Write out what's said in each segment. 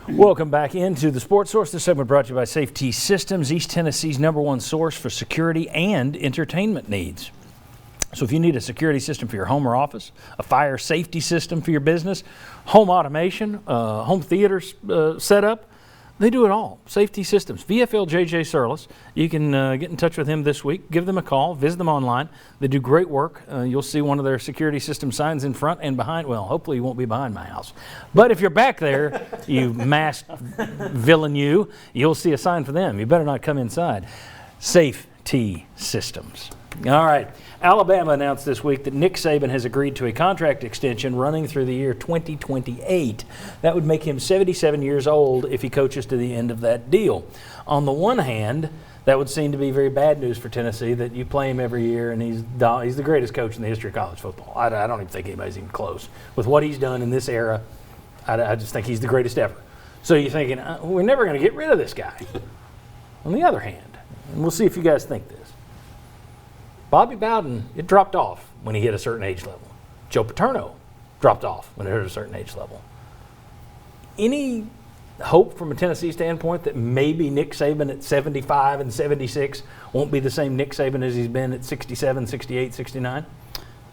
Welcome back into the Sports Source. This segment brought to you by Safety Systems, East Tennessee's #1 source for security and entertainment needs. So if you need a security system for your home or office, a fire safety system for your business, home automation, home theater setup, they do it all. Safety Systems. VFL JJ Surlis. You can get in touch with him this week. Give them a call. Visit them online. They do great work. You'll see one of their security system signs in front and behind. Well, hopefully you won't be behind my house. But if you're back there, you masked villain you'll see a sign for them. You better not come inside. Safety Systems. All right. Alabama announced this week that Nick Saban has agreed to a contract extension running through the year 2028. That would make him 77 years old if he coaches to the end of that deal. On the one hand, that would seem to be very bad news for Tennessee that you play him every year and he's the greatest coach in the history of college football. I don't even think anybody's even close. With what he's done in this era, I just think he's the greatest ever. So you're thinking, we're never going to get rid of this guy. On the other hand, and we'll see if you guys think this, Bobby Bowden, it dropped off when he hit a certain age level. Joe Paterno dropped off when he hit a certain age level. Any hope from a Tennessee standpoint that maybe Nick Saban at 75 and 76 won't be the same Nick Saban as he's been at 67, 68, 69?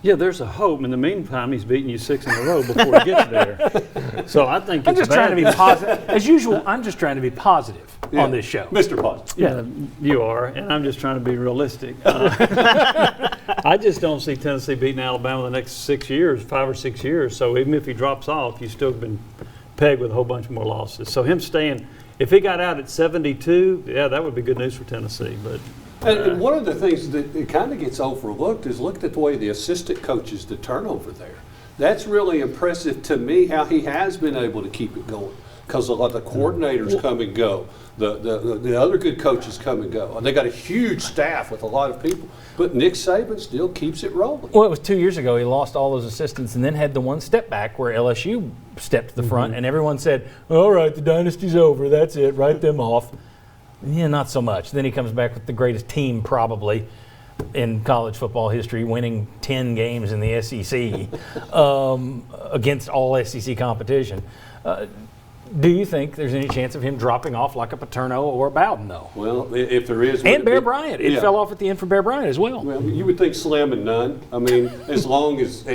Yeah, there's a hope. In the meantime, he's beating you 6 in a row before he gets there. So I think I'm just trying to be positive. As usual, I'm just trying to be positive on this show. Mr. Positive. Yeah, you are, and I'm just trying to be realistic. I just don't see Tennessee beating Alabama the next 6 years, 5 or 6 years. So even if he drops off, you've still been pegged with a whole bunch more losses. So him staying, if he got out at 72, yeah, that would be good news for Tennessee. But And one of the things that it kind of gets overlooked is look at the way the assistant coaches, the turnover there. That's really impressive to me how he has been able to keep it going because a lot of the coordinators come and go. The other good coaches come and go. And they got a huge staff with a lot of people. But Nick Saban still keeps it rolling. Well, it was 2 years ago he lost all those assistants and then had the one step back where LSU stepped to the front and everyone said, all right, the dynasty's over. That's it. Write them off. Yeah, not so much. Then he comes back with the greatest team probably in college football history, winning 10 games in the SEC against all SEC competition. Do you think there's any chance of him dropping off like a Paterno or a Bowden, though? Well, if there is. And Bear Bryant. It fell off at the end for Bear Bryant as well. Well, you would think slim and none. I mean, as long as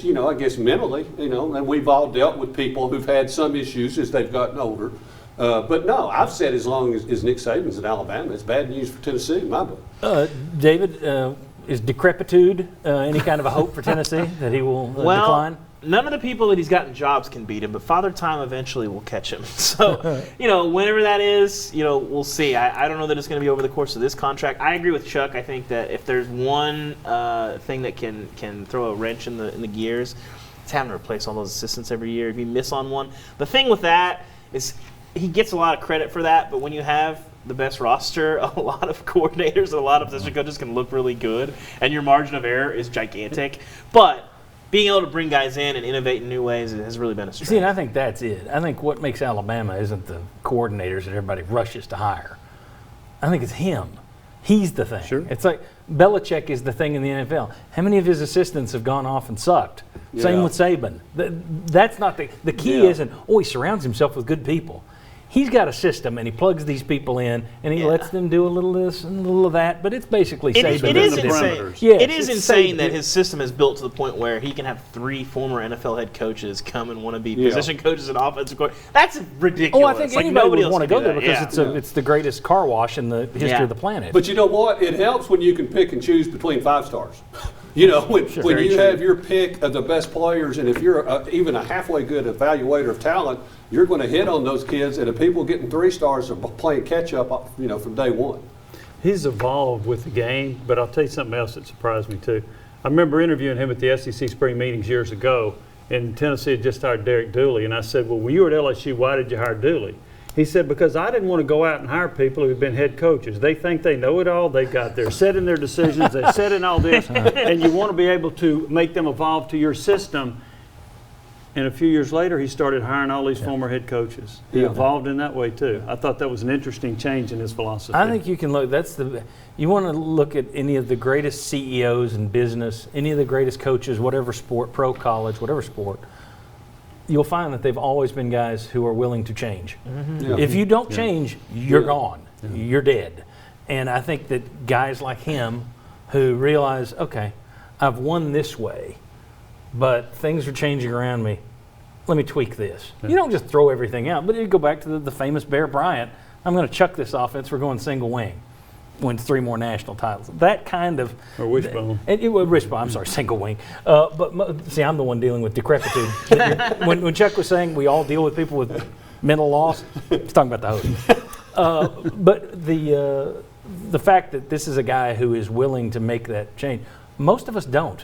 you know, I guess mentally, you know, and we've all dealt with people who've had some issues as they've gotten older. But no, I've said as long as Nick Saban's in Alabama, it's bad news for Tennessee in my book. David, is decrepitude any kind of a hope for Tennessee that he will decline? None of the people that he's gotten jobs can beat him, but Father Time eventually will catch him. So, whenever that is, we'll see. I don't know that it's going to be over the course of this contract. I agree with Chuck. I think that if there's one thing that can throw a wrench in the gears, it's having to replace all those assistants every year. If you miss on one, the thing with that is he gets a lot of credit for that, but when you have the best roster, a lot of coordinators and a lot of position coaches can look really good, and your margin of error is gigantic. But being able to bring guys in and innovate in new ways has really been a strength. See, and I think that's it. I think what makes Alabama isn't the coordinators that everybody rushes to hire. I think it's him. He's the thing. Sure. It's like Belichick is the thing in the NFL. How many of his assistants have gone off and sucked? Yeah. Same with Saban. That's not the key. Isn't he surrounds himself with good people. He's got a system, and he plugs these people in, and he lets them do a little of this and a little of that. But it's basically Saban. It is insane. Yes, it is insane Saban. that his system is built to the point where he can have 3 former NFL head coaches come and want to be position coaches and offensive coaches. That's ridiculous. Oh, I think anybody would want to go there because it's it's the greatest car wash in the history of the planet. But you know what? It helps when you can pick and choose between 5 stars. When you have your pick of the best players, and if you're even a halfway good evaluator of talent, you're going to hit on those kids, and the people getting 3 stars are playing catch up, from day one. he's evolved with the game, but I'll tell you something else that surprised me too. I remember interviewing him at the SEC spring meetings years ago, and Tennessee had just hired Derek Dooley, and I said, well, when you were at LSU, why did you hire Dooley? He said, because I didn't want to go out and hire people who've been head coaches. They think they know it all. They've got their set in their decisions. They're set in all this. And you want to be able to make them evolve to your system. And a few years later, he started hiring all these former head coaches. He evolved in that way, too. I thought that was an interesting change in his philosophy. I think you can look, you want to look at any of the greatest CEOs in business, any of the greatest coaches, whatever sport, pro, college, whatever sport. you'll find that they've always been guys who are willing to change. Yeah. If you don't change, you're Yeah. gone. You're dead. And I think that guys like him who realize, okay, I've won this way, but things are changing around me. Let me tweak this. You don't just throw everything out, but you go back to the famous Bear Bryant. I'm going to chuck this offense. We're going single wing. Wins 3 more national titles. That kind of Or wishbone. Wishbone. I'm sorry, single wing. See, I'm the one dealing with decrepitude. when Chuck was saying we all deal with people with mental loss, he's talking about the host. But the fact that this is a guy who is willing to make that change, most of us don't.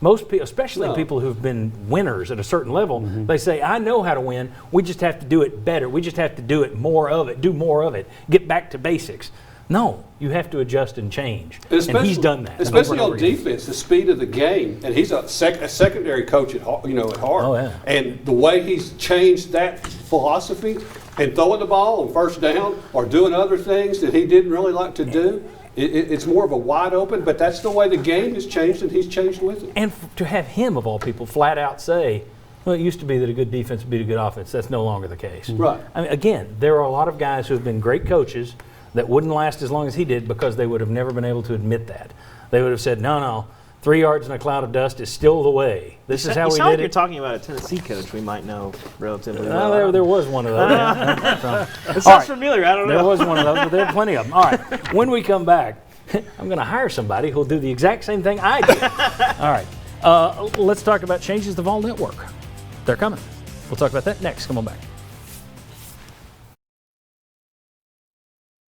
Most people, especially No. people who've been winners at a certain level, they say, I know how to win. We just have to do it better. We just have to do it more of it, do more of it, get back to basics. No, you have to adjust and change. And he's done that. Especially over on and over again. defense, the speed of the game. And he's a secondary coach at heart. Oh, yeah. And the way he's changed that philosophy and throwing the ball on first down or doing other things that he didn't really like to do, it's more of a wide open, but that's the way the game has changed and he's changed with it. And to have him, of all people, flat out say, well, it used to be that a good defense beat a good offense. That's no longer the case. Right. I mean, again, there are a lot of guys who have been great coaches that wouldn't last as long as he did because they would have never been able to admit that. They would have said, no, 3 yards in a cloud of dust is still the way. This is how you we sound like did you're it. talking about a Tennessee coach we might know relatively well. There was one of those. Yeah. So, It sounds all right. familiar. I don't There know. was one of those, but there are plenty of them. All right, when we come back, I'm going to hire somebody who'll do the exact same thing I did. All right, let's talk about changes to the Vol Network. They're coming. We'll talk about that next. Come on back.